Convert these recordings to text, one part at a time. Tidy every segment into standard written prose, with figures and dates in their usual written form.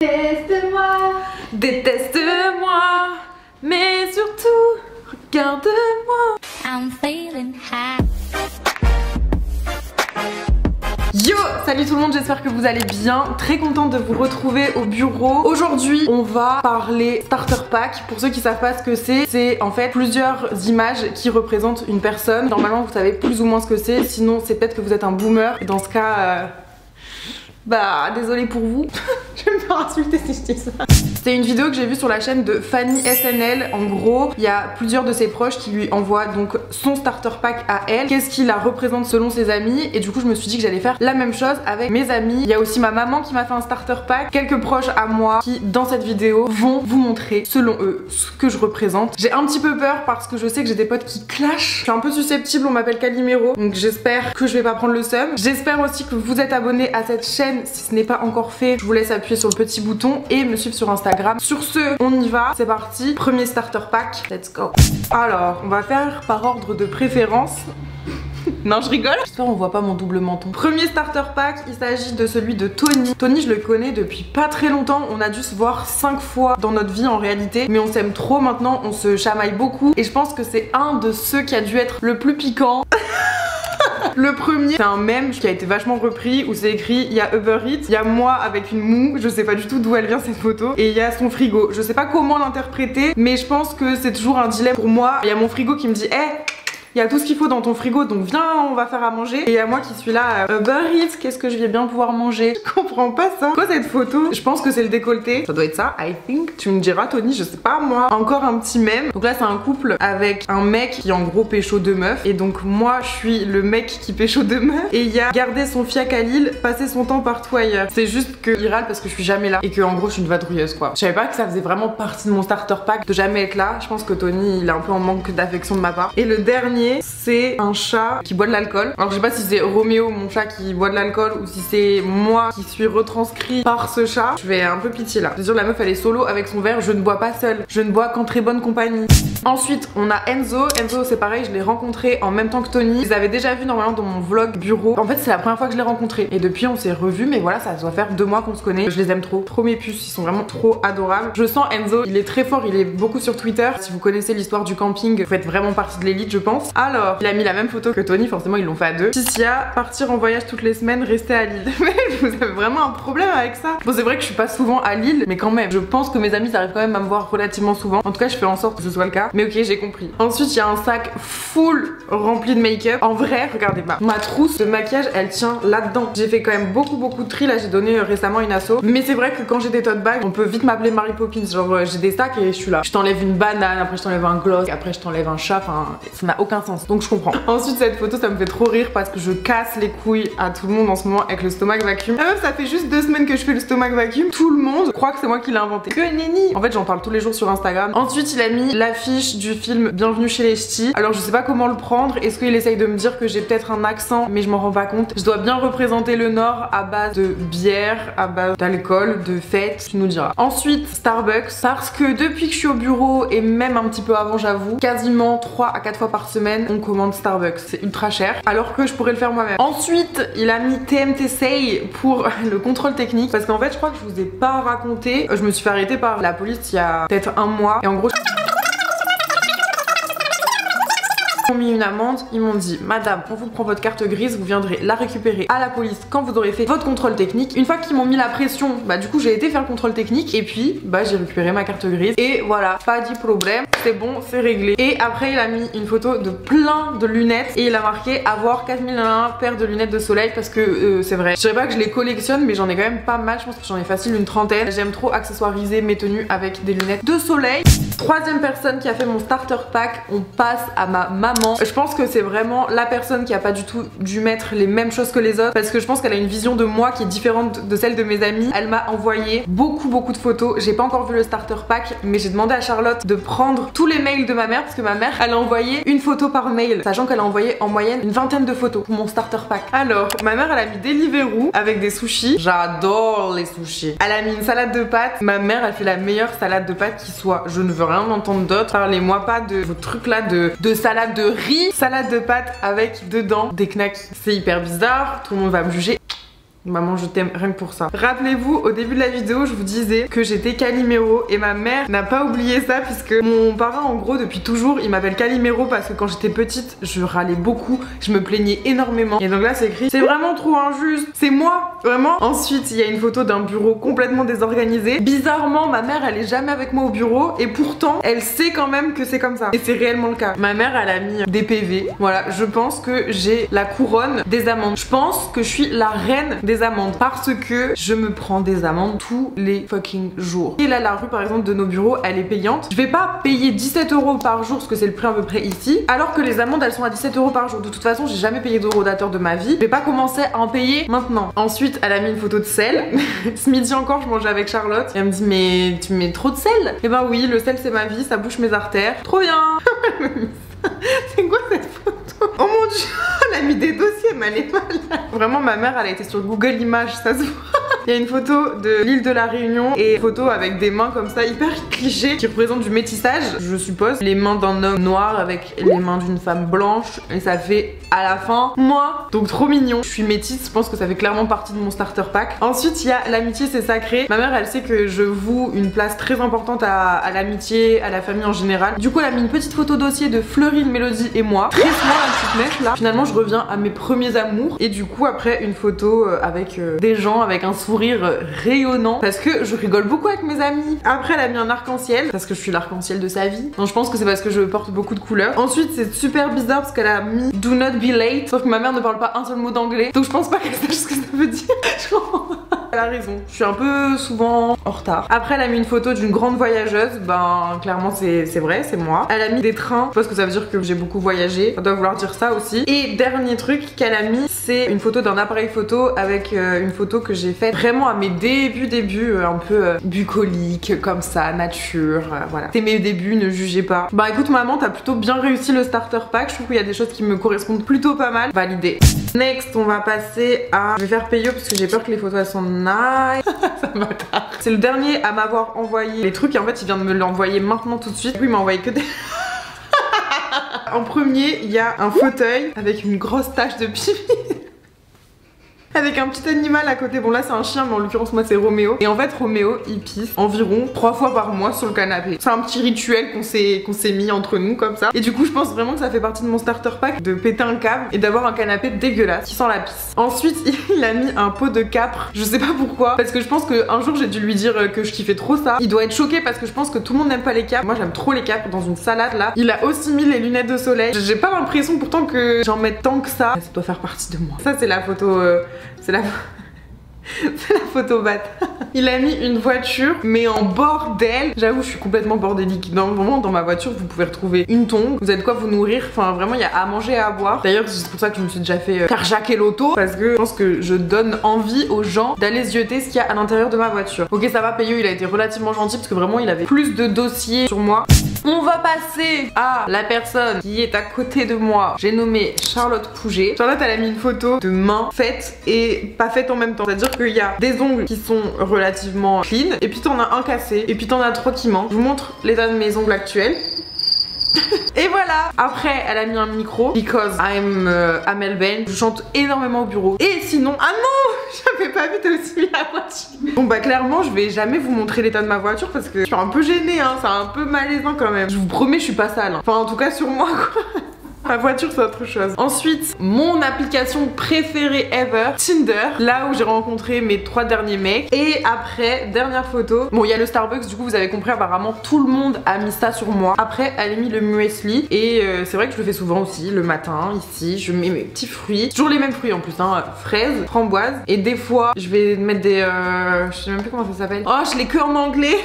Déteste-moi, déteste-moi, mais surtout, regarde-moi. I'm feeling high. Yo, salut tout le monde, j'espère que vous allez bien. Très contente de vous retrouver au bureau. Aujourd'hui, on va parler starter pack. Pour ceux qui savent pas ce que c'est en fait plusieurs images qui représentent une personne. Normalement, vous savez plus ou moins ce que c'est. Sinon, c'est peut-être que vous êtes un boomer. Et dans ce cas, bah, désolé pour vous. Je vais me faire insulter si je dis ça. C'était une vidéo que j'ai vue sur la chaîne de Fanny SNL. En gros, il y a plusieurs de ses proches qui lui envoient donc son starter pack à elle. Qu'est-ce qui la représente selon ses amis. Et du coup, je me suis dit que j'allais faire la même chose avec mes amis. Il y a aussi ma maman qui m'a fait un starter pack. Quelques proches à moi qui, dans cette vidéo, vont vous montrer, selon eux, ce que je représente. J'ai un petit peu peur parce que je sais que j'ai des potes qui clashent. Je suis un peu susceptible, on m'appelle Calimero. Donc j'espère que je vais pas prendre le seum. J'espère aussi que vous êtes abonnés à cette chaîne. Si ce n'est pas encore fait, je vous laisse appuyer sur le petit bouton et me suivre sur Instagram. Sur ce, on y va, c'est parti. Premier starter pack, let's go. Alors, on va faire par ordre de préférence. Non, je rigole. J'espère on voit pas mon double menton. Premier starter pack, il s'agit de celui de Tony. Tony, je le connais depuis pas très longtemps. On a dû se voir 5 fois dans notre vie en réalité. Mais on s'aime trop maintenant, on se chamaille beaucoup. Et je pense que c'est un de ceux qui a dû être le plus piquant. Le premier, c'est un mème qui a été vachement repris où c'est écrit il y a Uber Eats, il y a moi avec une moue, je sais pas du tout d'où elle vient cette photo, et il y a son frigo. Je sais pas comment l'interpréter, mais je pense que c'est toujours un dilemme pour moi. Il y a mon frigo qui me dit il y a tout ce qu'il faut dans ton frigo, donc viens, on va faire à manger. Et il y a moi qui suis là, Uber Eats, qu'est-ce que je vais bien pouvoir manger? Je comprends pas ça. Quoi cette photo? Je pense que c'est le décolleté. Ça doit être ça, I think. Tu me diras, Tony, je sais pas moi. Encore un petit mème. Donc là, c'est un couple avec un mec qui en gros pécho deux meufs. Et donc moi, je suis le mec qui pécho deux meufs. Et il y a garder son fiac à Lille, passer son temps partout ailleurs. C'est juste qu'il râle parce que je suis jamais là. Et que en gros, je suis une vadrouilleuse quoi. Je savais pas que ça faisait vraiment partie de mon starter pack de jamais être là. Je pense que Tony, il est un peu en manque d'affection de ma part. Et le dernier, c'est un chat qui boit de l'alcool. Alors je sais pas si c'est Roméo, mon chat, qui boit de l'alcool ou si c'est moi qui suis retranscrit par ce chat. Je vais un peu pitié là. Je veux dire, la meuf elle est solo avec son verre. Je ne bois pas seule. Je ne bois qu'en très bonne compagnie. Ensuite, on a Enzo. Enzo, c'est pareil, je l'ai rencontré en même temps que Tony. Je les avais déjà vus normalement dans mon vlog bureau. En fait, c'est la première fois que je l'ai rencontré. Et depuis, on s'est revus, mais voilà, ça doit faire 2 mois qu'on se connaît. Je les aime trop. Trop mes puces, ils sont vraiment trop adorables. Je sens Enzo, il est très fort, il est beaucoup sur Twitter. Si vous connaissez l'histoire du camping, vous faites vraiment partie de l'élite, je pense. Alors, il a mis la même photo que Tony, forcément ils l'ont fait à deux. Ticia, partir en voyage toutes les semaines, rester à Lille. Mais vous avez vraiment un problème avec ça? Bon, c'est vrai que je suis pas souvent à Lille, mais quand même, je pense que mes amis arrivent quand même à me voir relativement souvent. En tout cas, je fais en sorte que ce soit le cas. Mais ok, j'ai compris. Ensuite, il y a un sac full rempli de make-up. En vrai, regardez ma trousse de maquillage, elle tient là-dedans. J'ai fait quand même beaucoup de tri. Là, j'ai donné récemment une asso. Mais c'est vrai que quand j'ai des tote bags, on peut vite m'appeler Mary Poppins. Genre, j'ai des sacs et je suis là. Je t'enlève une banane, après je t'enlève un gloss, après je t'enlève un chat. Enfin, ça n'a aucun sens. Donc je comprends. Ensuite, cette photo, ça me fait trop rire parce que je casse les couilles à tout le monde en ce moment avec le stomach vacuum. Ah meuf, ça fait juste 2 semaines que je fais le stomach vacuum. Tout le monde croit que c'est moi qui l'ai inventé. Que nenni. En fait, j'en parle tous les jours sur Instagram. Ensuite, il a mis l'affiche du film Bienvenue chez les Ch'tis. Alors, je sais pas comment le prendre. Est-ce qu'il essaye de me dire que j'ai peut-être un accent, mais je m'en rends pas compte. Je dois bien représenter le Nord à base de bière, à base d'alcool, de fête. Tu nous diras. Ensuite, Starbucks. Parce que depuis que je suis au bureau et même un petit peu avant, j'avoue, quasiment 3 à 4 fois par semaine, on commande Starbucks. C'est ultra cher. Alors que je pourrais le faire moi-même. Ensuite, il a mis TMTC pour le contrôle technique. Parce qu'en fait, je crois que je vous ai pas raconté. Je me suis fait arrêter par la police il y a peut-être 1 mois. Et en gros, ils m'ont mis une amende, ils m'ont dit madame, on vous prend votre carte grise, vous viendrez la récupérer à la police quand vous aurez fait votre contrôle technique. Une fois qu'ils m'ont mis la pression, bah du coup j'ai été faire le contrôle technique et puis bah j'ai récupéré ma carte grise et voilà, pas de problème, c'est bon, c'est réglé. Et après il a mis une photo de plein de lunettes et il a marqué avoir 4001 paires de lunettes de soleil parce que c'est vrai. Je dirais pas que je les collectionne mais j'en ai quand même pas mal, je pense que j'en ai facile une trentaine. J'aime trop accessoiriser mes tenues avec des lunettes de soleil. Troisième personne qui a fait mon starter pack, on passe à ma maman. Je pense que c'est vraiment la personne qui a pas du tout dû mettre les mêmes choses que les autres parce que je pense qu'elle a une vision de moi qui est différente de celle de mes amis. Elle m'a envoyé beaucoup de photos. J'ai pas encore vu le starter pack mais j'ai demandé à Charlotte de prendre tous les mails de ma mère parce que ma mère elle a envoyé une photo par mail, sachant qu'elle a envoyé en moyenne une 20aine de photos pour mon starter pack. Alors ma mère elle a mis des Deliveroo avec des sushis. J'adore les sushis. Elle a mis une salade de pâtes. Ma mère elle fait la meilleure salade de pâtes qui soit. Je ne veux rien entendre d'autre. Parlez-moi pas de vos trucs là de salade de riz, salade de pâtes avec dedans des knackis. C'est hyper bizarre, tout le monde va me juger. Maman, je t'aime rien que pour ça. Rappelez-vous, au début de la vidéo, je vous disais que j'étais Calimero et ma mère n'a pas oublié ça puisque mon parrain, en gros, depuis toujours, il m'appelle Calimero parce que quand j'étais petite, je râlais beaucoup, je me plaignais énormément. Et donc là, c'est écrit, c'est vraiment trop injuste, c'est moi, vraiment. Ensuite, il y a une photo d'un bureau complètement désorganisé. Bizarrement, ma mère, elle est jamais avec moi au bureau et pourtant, elle sait quand même que c'est comme ça. Et c'est réellement le cas. Ma mère, elle a mis des PV. Voilà, je pense que j'ai la couronne des amendes. Je pense que je suis la reine des amendes parce que je me prends des amendes tous les fucking jours. Et là, la rue par exemple de nos bureaux, elle est payante. Je vais pas payer 17 € par jour parce que c'est le prix à peu près ici, alors que les amendes elles sont à 17 € par jour. De toute façon, j'ai jamais payé de rodateur de ma vie. Je vais pas commencer à en payer maintenant. Ensuite, elle a mis une photo de sel. Ce midi encore, je mangeais avec Charlotte. Et elle me dit, mais tu mets trop de sel? Et ben oui, le sel c'est ma vie, ça bouche mes artères. Trop bien. C'est quoi cette photo? Oh mon dieu, elle a mis des dossiers, mais elle est malade. Vraiment, ma mère, elle a été sur Google Images, ça se voit. Il y a une photo de l'île de la Réunion et une photo avec des mains comme ça hyper clichés qui représentent du métissage, je suppose. Les mains d'un homme noir avec les mains d'une femme blanche et ça fait à la fin moi. Donc trop mignon. Je suis métisse, je pense que ça fait clairement partie de mon starter pack. Ensuite, il y a l'amitié, c'est sacré. Ma mère, elle sait que je voue une place très importante à l'amitié, à la famille en général. Du coup, elle a mis une petite photo dossier de Fleury, Mélodie et moi. Très small, la petite mèche là. Finalement, je reviens à mes premiers amours et du coup, après, une photo avec des gens avec un sourire rayonnant parce que je rigole beaucoup avec mes amis. Après, elle a mis un arc-en-ciel parce que je suis l'arc-en-ciel de sa vie. Non, je pense que c'est parce que je porte beaucoup de couleurs. Ensuite, c'est super bizarre parce qu'elle a mis do not be late, sauf que ma mère ne parle pas un seul mot d'anglais, donc je pense pas qu'elle sache ce que ça veut dire. Elle a raison, je suis un peu souvent en retard. Après, elle a mis une photo d'une grande voyageuse. Ben, clairement, c'est vrai, c'est moi. Elle a mis des trains, je pense que ça veut dire que j'ai beaucoup voyagé. Ça doit vouloir dire ça aussi. Et dernier truc qu'elle a mis, c'est une photo d'un appareil photo avec une photo que j'ai faite vraiment à mes débuts, un peu bucolique, comme ça, nature, voilà. C'est mes débuts, ne jugez pas. Bah écoute maman, t'as plutôt bien réussi le starter pack. Je trouve qu'il y a des choses qui me correspondent plutôt pas mal. Validé. Next, on va passer à... Je vais faire payer parce que j'ai peur que les photos elles sont nice. Ça m'attarde. C'est le dernier à m'avoir envoyé les trucs et en fait il vient de me l'envoyer maintenant tout de suite. Oui, il m'a envoyé que des... En premier, il y a un fauteuil avec une grosse tache de pipi. Avec un petit animal à côté. Bon là c'est un chien mais en l'occurrence moi c'est Roméo. Et en fait Roméo il pisse environ 3 fois par mois sur le canapé. C'est un petit rituel qu'on s'est mis entre nous comme ça. Et du coup je pense vraiment que ça fait partie de mon starter pack de péter un câble et d'avoir un canapé dégueulasse qui sent la pisse. Ensuite il a mis un pot de capre. Je sais pas pourquoi parce que je pense qu'un jour j'ai dû lui dire que je kiffais trop ça. Il doit être choqué parce que je pense que tout le monde n'aime pas les capres. Moi j'aime trop les capres dans une salade là. Il a aussi mis les lunettes de soleil. J'ai pas l'impression pourtant que j'en mette tant que ça. Ça doit faire partie de moi. Ça c'est la photo... C'est la photo batte. Il a mis une voiture mais en bordel. J'avoue je suis complètement bordélique. Vraiment dans ma voiture vous pouvez retrouver une tongue. Vous avez de quoi vous nourrir. Enfin vraiment il y a à manger et à boire. D'ailleurs c'est pour ça que je me suis déjà fait carjacker l'auto. Parce que je pense que je donne envie aux gens d'aller zioter ce qu'il y a à l'intérieur de ma voiture. Ok ça va, Payeux il a été relativement gentil parce que vraiment il avait plus de dossiers sur moi. On va passer à la personne qui est à côté de moi. J'ai nommé Charlotte Pouget. Charlotte elle a mis une photo de main faite et pas faite en même temps. C'est-à-dire qu'il y a des ongles qui sont relativement clean et puis t'en as un cassé et puis t'en as 3 qui manquent. Je vous montre l'état de mes ongles actuels. Et voilà. Après elle a mis un micro because I'm Amel Ben. Je chante énormément au bureau. Et sinon, ah non, j'avais pas vu, t'as aussi mis la voiture. Bon bah clairement je vais jamais vous montrer l'état de ma voiture parce que je suis un peu gênée hein. C'est un peu malaisant quand même. Je vous promets je suis pas sale hein. Enfin en tout cas sur moi quoi. Ma voiture c'est autre chose. Ensuite, mon application préférée ever, Tinder. Là où j'ai rencontré mes 3 derniers mecs. Et après, dernière photo. Bon, il y a le Starbucks, du coup vous avez compris, apparemment tout le monde a mis ça sur moi. Après, elle a mis le muesli. Et c'est vrai que je le fais souvent aussi, le matin, ici. Je mets mes petits fruits. Toujours les mêmes fruits en plus, hein. Fraises, framboises. Et des fois, je vais mettre des... je sais même plus comment ça s'appelle. Oh, je l'ai que en anglais.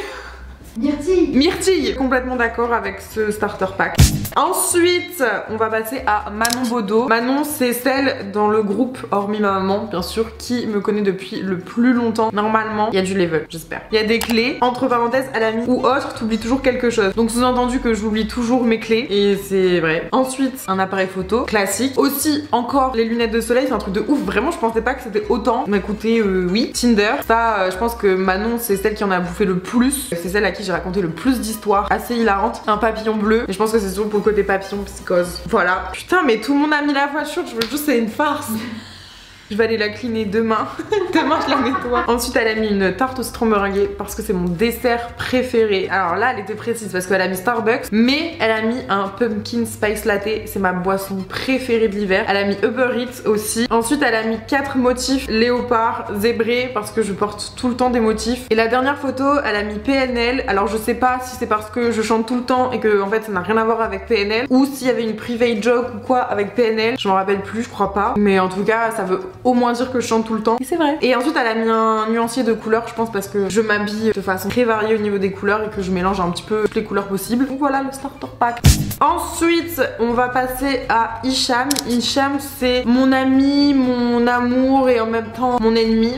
Myrtille. Myrtille. Complètement d'accord avec ce starter pack. Ensuite, on va passer à Manon Baudot. Manon, c'est celle dans le groupe, hormis ma maman, bien sûr, qui me connaît depuis le plus longtemps. Normalement, il y a du level, j'espère. Il y a des clés. Entre parenthèses, elle a mis ou autre, t'oublies toujours quelque chose. Donc sous-entendu que j'oublie toujours mes clés. Et c'est vrai. Ensuite, un appareil photo classique. Aussi, encore les lunettes de soleil, c'est un truc de ouf. Vraiment, je pensais pas que c'était autant. Mais écoutez, oui. Tinder, ça, je pense que Manon, c'est celle qui en a bouffé le plus. C'est celle à qui j'ai raconté le plus d'histoires assez hilarantes. Un papillon bleu. Et je pense que c'est surtout pour le côté papillon psychose. Voilà. Putain, mais tout le monde a mis la voiture. Je veux juste, c'est une farce. Je vais aller la cleaner demain. Demain je la nettoie. Ensuite elle a mis une tarte au citron meringuée parce que c'est mon dessert préféré. Alors là elle était précise parce qu'elle a mis Starbucks, mais elle a mis un pumpkin spice latte. C'est ma boisson préférée de l'hiver. Elle a mis Uber Eats aussi. Ensuite elle a mis 4 motifs léopard, zébré parce que je porte tout le temps des motifs. Et la dernière photo elle a mis PNL. Alors je sais pas si c'est parce que je chante tout le temps et que en fait ça n'a rien à voir avec PNL ou s'il y avait une private joke ou quoi avec PNL. Je m'en rappelle plus, je crois pas. Mais en tout cas ça veut au moins dire que je chante tout le temps. Et c'est vrai. Et ensuite elle a mis un nuancier de couleurs, je pense parce que je m'habille de façon très variée au niveau des couleurs et que je mélange un petit peu toutes les couleurs possibles. Donc voilà le starter pack. Ensuite on va passer à Hicham. Hicham c'est mon ami, mon amour et en même temps mon ennemi.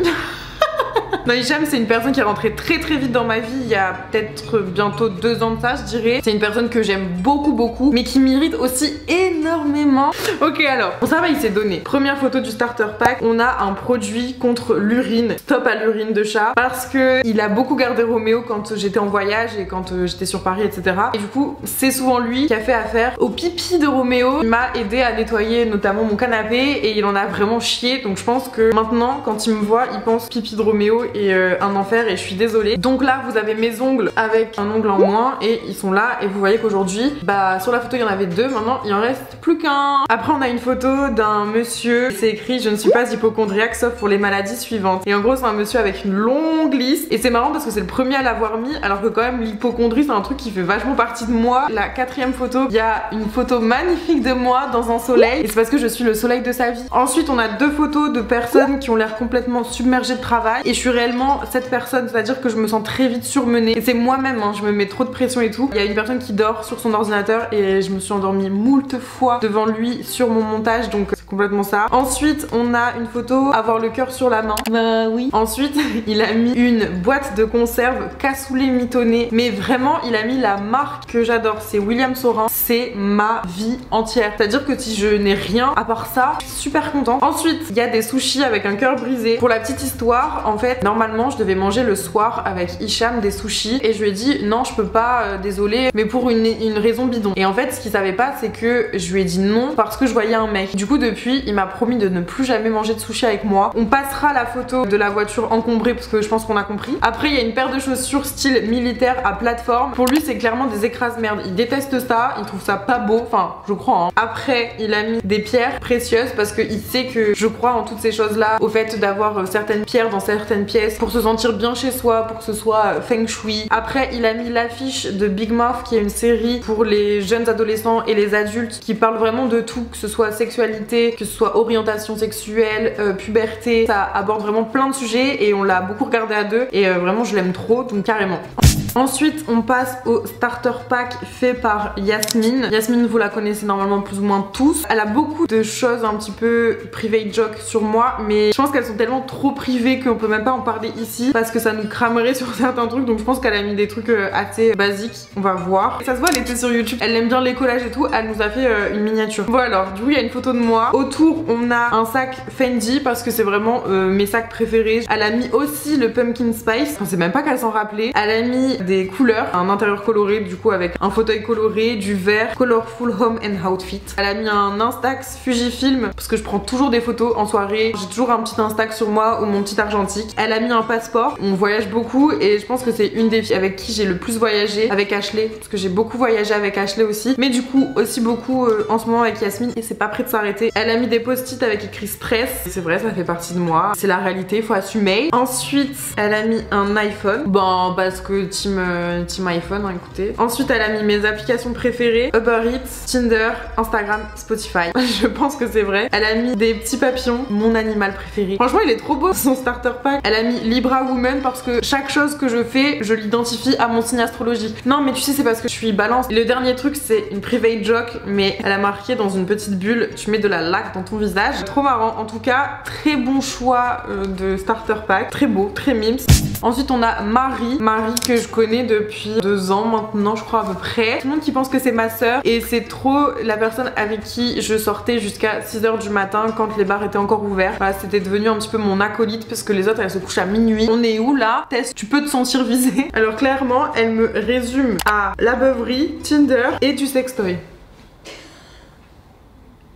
Non, Hicham c'est une personne qui est rentrée très vite dans ma vie il y a peut-être bientôt 2 ans de ça je dirais. C'est une personne que j'aime beaucoup mais qui m'irrite aussi énormément. Ok alors, bon ça va il s'est donné. Première photo du starter pack, on a un produit contre l'urine, stop à l'urine de chat, parce que il a beaucoup gardé Roméo quand j'étais en voyage et quand j'étais sur Paris etc. Et du coup c'est souvent lui qui a fait affaire au pipi de Roméo. Il m'a aidé à nettoyer notamment mon canapé et il en a vraiment chié, donc je pense que maintenant quand il me voit il pense pipi de Roméo et un enfer et je suis désolée. Donc là vous avez mes ongles avec un ongle en moins et ils sont là et vous voyez qu'aujourd'hui bah sur la photo il y en avait 2, maintenant il en reste plus qu'un. Après on a une photo d'un monsieur, c'est écrit je ne suis pas hypocondriaque sauf pour les maladies suivantes. Et en gros c'est un monsieur avec une longue liste et c'est marrant parce que c'est le premier à l'avoir mis alors que quand même l'hypocondrie c'est un truc qui fait vachement partie de moi. La 4e photo, il y a une photo magnifique de moi dans un soleil et c'est parce que je suis le soleil de sa vie. Ensuite on a 2 photos de personnes qui ont l'air complètement submergées de travail et je suis réellement cette personne, c'est à dire que je me sens très vite surmenée et c'est moi-même hein, je me mets trop de pression et tout. Il y a une personne qui dort sur son ordinateur et je me suis endormie moult fois devant lui sur mon montage, donc c'est complètement ça. Ensuite on a une photo avoir le cœur sur la main, bah oui. Ensuite il a mis une boîte de conserve cassoulet mitonné, mais vraiment il a mis la marque que j'adore, c'est William Saurin, c'est ma vie entière, c'est à dire que si je n'ai rien à part ça je suis super contente. Ensuite il y a des sushis avec un cœur brisé. Pour la petite histoire en fait normalement je devais manger le soir avec Hicham des sushis et je lui ai dit non je peux pas, désolé, mais pour une raison bidon. Et en fait ce qu'il savait pas c'est que je lui ai dit non parce que je voyais un mec. Du coup depuis il m'a promis de ne plus jamais manger de sushi avec moi. On passera la photo de la voiture encombrée parce que je pense qu'on a compris. Après il y a une paire de chaussures style militaire à plateforme. Pour lui c'est clairement des écrase-merdes, il déteste ça, il trouve ça pas beau, enfin je crois hein. Après il a mis des pierres précieuses parce qu'il sait que je crois en toutes ces choses là, au fait d'avoir certaines pierres dans certaines pièces pour se sentir bien chez soi, pour que ce soit feng shui. Après il a mis l'affiche de Big Mouth qui est une série pour les jeunes adolescents et les adultes qui parle vraiment de tout, que ce soit sexualité, que ce soit orientation sexuelle, puberté, ça aborde vraiment plein de sujets et on l'a beaucoup regardé à 2 et vraiment je l'aime trop, donc carrément. Ensuite on passe au starter pack fait par Yasmine. Yasmine vous la connaissez normalement plus ou moins tous. Elle a beaucoup de choses un petit peu private joke sur moi mais je pense qu'elles sont tellement trop privées qu'on peut même pas en parler ici parce que ça nous cramerait sur certains trucs, donc je pense qu'elle a mis des trucs assez basiques, on va voir. Et ça se voit elle était sur YouTube, elle aime bien les collages et tout, elle nous a fait une miniature. Voilà, alors du coup il y a une photo de moi. Autour on a un sac Fendi parce que c'est vraiment mes sacs préférés. Elle a mis aussi le pumpkin spice, on sait même pas qu'elle s'en rappelait. Elle a mis des couleurs, un intérieur coloré du coup avec un fauteuil coloré, du vert, colorful home and outfit. Elle a mis un Instax Fujifilm parce que je prends toujours des photos en soirée, j'ai toujours un petit Instax sur moi ou mon petit argentique. Elle a mis un passeport, on voyage beaucoup et je pense que c'est une des filles avec qui j'ai le plus voyagé, avec Ashley, parce que j'ai beaucoup voyagé avec Ashley aussi, mais du coup aussi beaucoup en ce moment avec Yasmine et c'est pas prêt de s'arrêter. Elle a mis des post-it avec écrit stress, c'est vrai ça fait partie de moi, c'est la réalité, faut assumer. Ensuite elle a mis un iPhone, bon parce que team iPhone hein, écoutez. Ensuite elle a mis mes applications préférées, Uber Eats, Tinder, Instagram, Spotify. Je pense que c'est vrai. Elle a mis des petits papillons, mon animal préféré. Franchement il est trop beau son starter pack. Elle a mis Libra Woman parce que chaque chose que je fais je l'identifie à mon signe astrologique. Non mais tu sais c'est parce que je suis balance. Et le dernier truc c'est une private joke mais elle a marqué dans une petite bulle tu mets de la laque dans ton visage. Trop marrant. En tout cas très bon choix de starter pack, très beau, très mimes. Ensuite on a Marie que je connais depuis 2 ans maintenant je crois à peu près. Tout le monde qui pense que c'est ma soeur et c'est trop la personne avec qui je sortais jusqu'à 6h du matin quand les bars étaient encore ouverts. Voilà, c'était devenu un petit peu mon acolyte parce que les autres elles se couchent à minuit. On est où là? Tess, tu peux te sentir visée. Alors clairement elle me résume à la beuverie, Tinder et du sextoy.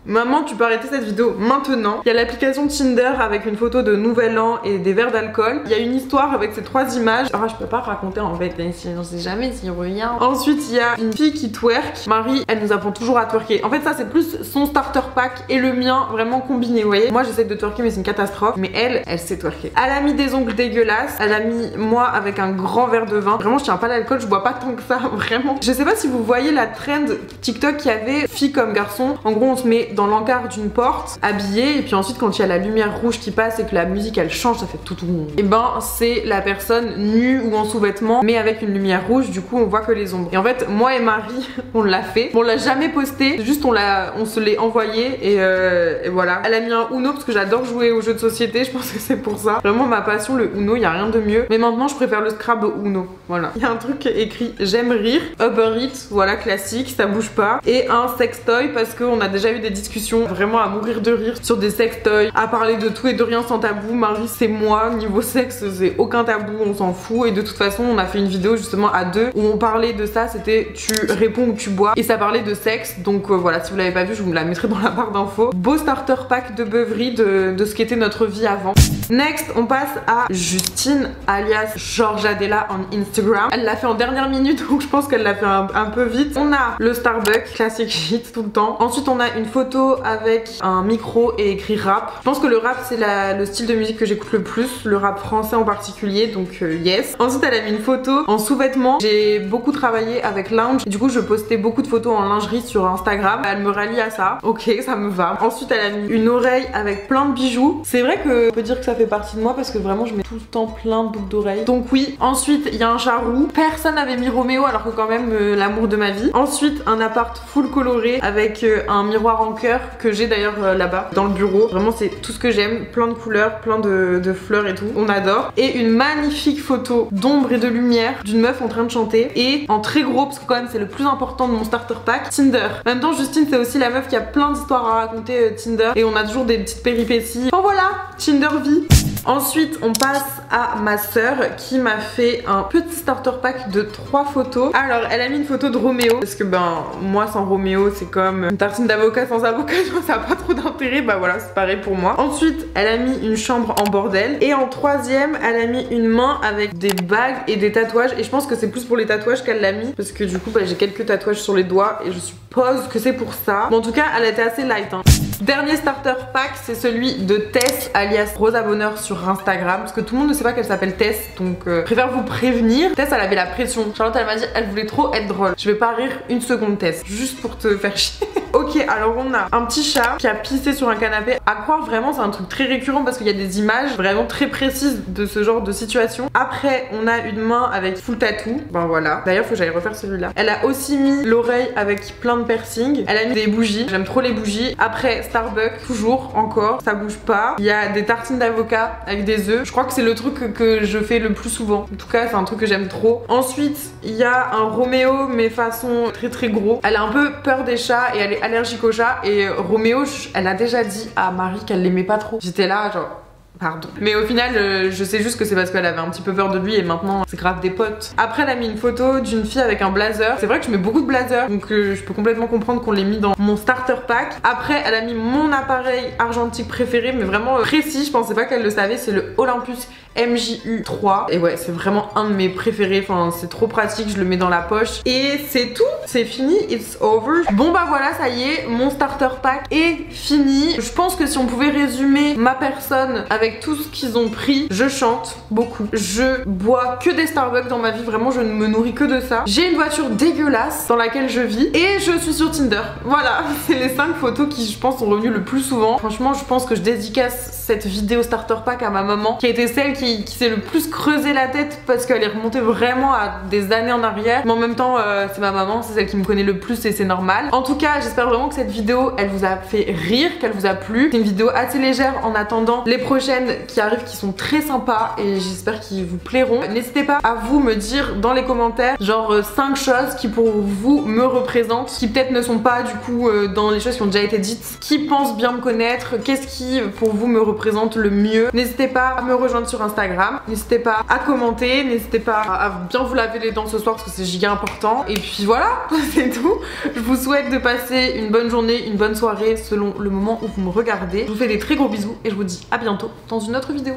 Maman, tu peux arrêter cette vidéo maintenant. Il y a l'application Tinder avec une photo de Nouvel An et des verres d'alcool. Il y a une histoire avec ces 3 images. Ah, je peux pas raconter en fait, on sait jamais s'il revient. Ensuite, il y a une fille qui twerk. Marie, elle nous apprend toujours à twerker. En fait, ça, c'est plus son starter pack et le mien vraiment combiné, vous voyez. Moi, j'essaie de twerker, mais c'est une catastrophe. Mais elle sait twerker. Elle a mis des ongles dégueulasses. Elle a mis moi avec un grand verre de vin. Vraiment, je tiens pas l'alcool, je bois pas tant que ça, vraiment. Je sais pas si vous voyez la trend TikTok qui avait fille comme garçon. En gros, on se met dans l'encart d'une porte, habillé, et puis ensuite, quand il y a la lumière rouge qui passe et que la musique elle change, ça fait tout. Et ben, c'est la personne nue ou en sous-vêtements, mais avec une lumière rouge. Du coup, on voit que les ombres. Et en fait, moi et Marie, on l'a fait. On l'a jamais posté, juste on se l'est envoyé et voilà. Elle a mis un Uno parce que j'adore jouer aux jeux de société. Je pense que c'est pour ça. Vraiment ma passion, le Uno, il y a rien de mieux. Mais maintenant, je préfère le Scrabble au Uno. Voilà. Il y a un truc écrit j'aime rire, Uber Eats, voilà, classique, ça bouge pas. Et un sextoy parce qu'on a déjà eu des discussions vraiment à mourir de rire sur des sextoys, à parler de tout et de rien sans tabou. Marie, c'est moi, niveau sexe, c'est aucun tabou, on s'en fout. Et de toute façon, on a fait une vidéo justement à deux où on parlait de ça, c'était tu réponds ou tu bois. Et ça parlait de sexe, donc voilà, si vous l'avez pas vu, je vous la mettrai dans la barre d'infos. Beau starter pack de beuverie de ce qu'était notre vie avant. Next, on passe à Justine, alias Georgiadella en Instagram. Elle l'a fait en dernière minute, donc je pense qu'elle l'a fait un peu vite. On a le Starbucks, classique shit tout le temps. Ensuite, on a une photo avec un micro et écrit rap. Je pense que le rap, c'est le style de musique que j'écoute le plus, le rap français en particulier, donc yes. Ensuite, elle a mis une photo en sous-vêtements. J'ai beaucoup travaillé avec Lounge, du coup, je postais beaucoup de photos en lingerie sur Instagram. Elle me rallie à ça, ok, ça me va. Ensuite, elle a mis une oreille avec plein de bijoux. C'est vrai que on peut dire que ça fait partie de moi parce que vraiment, je mets tout le temps plein de boucles d'oreilles. Donc oui, ensuite, il y a un charroux. Personne n'avait mis Roméo alors que quand même l'amour de ma vie. Ensuite, un appart full coloré avec un miroir en cœur que j'ai d'ailleurs là-bas dans le bureau. Vraiment, c'est tout ce que j'aime. Plein de couleurs, plein de fleurs et tout. On adore. Et une magnifique photo d'ombre et de lumière d'une meuf en train de chanter. Et en très gros, parce que quand même c'est le plus important de mon starter pack, Tinder. En même temps, Justine, c'est aussi la meuf qui a plein d'histoires à raconter Tinder. Et on a toujours des petites péripéties. Enfin voilà, Tinder vie. Ensuite, on passe à ma sœur qui m'a fait un petit starter pack de 3 photos. Alors, elle a mis une photo de Roméo parce que ben moi sans Roméo, c'est comme une tartine d'avocat sans avocat, ça n'a pas trop d'intérêt. Bah voilà, c'est pareil pour moi. Ensuite, elle a mis une chambre en bordel et en troisième, elle a mis une main avec des bagues et des tatouages. Et je pense que c'est plus pour les tatouages qu'elle l'a mis parce que du coup, bah, j'ai quelques tatouages sur les doigts et je suppose que c'est pour ça. Mais en tout cas, elle était assez light, hein. Dernier starter pack, c'est celui de Tess alias Rosa Bonheur sur Instagram parce que tout le monde ne sait pas qu'elle s'appelle Tess, donc préfère vous prévenir. Tess, elle avait la pression. Charlotte, elle m'a dit elle voulait trop être drôle. Je vais pas rire une seconde, Tess, juste pour te faire chier. Ok, alors on a un petit chat qui a pissé sur un canapé. À croire vraiment, c'est un truc très récurrent parce qu'il y a des images vraiment très précises de ce genre de situation. Après, on a une main avec full tattoo. Ben voilà. D'ailleurs, faut que j'aille refaire celui-là. Elle a aussi mis l'oreille avec plein de piercings. Elle a mis des bougies. J'aime trop les bougies. Après, Starbucks, toujours, encore, ça bouge pas. Il y a des tartines d'avocat avec des œufs. Je crois que c'est le truc que je fais le plus souvent. En tout cas, c'est un truc que j'aime trop. Ensuite, il y a un Roméo, mais façon très très gros. Elle a un peu peur des chats et elle est allergique aux chats. Et Roméo, elle a déjà dit à Marie qu'elle l'aimait pas trop. J'étais là, genre... Pardon. Mais au final, je sais juste que c'est parce qu'elle avait un petit peu peur de lui et maintenant c'est grave des potes. Après, elle a mis une photo d'une fille avec un blazer. C'est vrai que je mets beaucoup de blazers, donc je peux complètement comprendre qu'on l'ait mis dans mon starter pack. Après, elle a mis mon appareil argentique préféré, mais vraiment précis. Je pensais pas qu'elle le savait. C'est le Olympus MJU3. Et ouais, c'est vraiment un de mes préférés. Enfin, c'est trop pratique. Je le mets dans la poche. Et c'est tout. C'est fini. It's over. Bon bah voilà, ça y est. Mon starter pack est fini. Je pense que si on pouvait résumer ma personne avec tout ce qu'ils ont pris, je chante beaucoup. Je bois que des Starbucks dans ma vie. Vraiment, je ne me nourris que de ça. J'ai une voiture dégueulasse dans laquelle je vis. Et je suis sur Tinder. Voilà. C'est les 5 photos qui, je pense, sont revenues le plus souvent. Franchement, je pense que je dédicace cette vidéo starter pack à ma maman, qui a été celle qui s'est le plus creusé la tête parce qu'elle est remontée vraiment à des années en arrière. Mais en même temps, c'est ma maman, c'est celle qui me connaît le plus et c'est normal. En tout cas, j'espère vraiment que cette vidéo, elle vous a fait rire, qu'elle vous a plu. C'est une vidéo assez légère en attendant les prochaines qui arrivent, qui sont très sympas et j'espère qu'ils vous plairont. N'hésitez pas à vous me dire dans les commentaires genre 5 choses qui pour vous me représentent, qui peut-être ne sont pas du coup dans les choses qui ont déjà été dites, qui pensent bien me connaître, qu'est-ce qui pour vous me représente. représente le mieux. N'hésitez pas à me rejoindre sur Instagram, n'hésitez pas à commenter, n'hésitez pas à bien vous laver les dents ce soir parce que c'est giga important. Et puis voilà, c'est tout. Je vous souhaite de passer une bonne journée, une bonne soirée selon le moment où vous me regardez. Je vous fais des très gros bisous et je vous dis à bientôt dans une autre vidéo.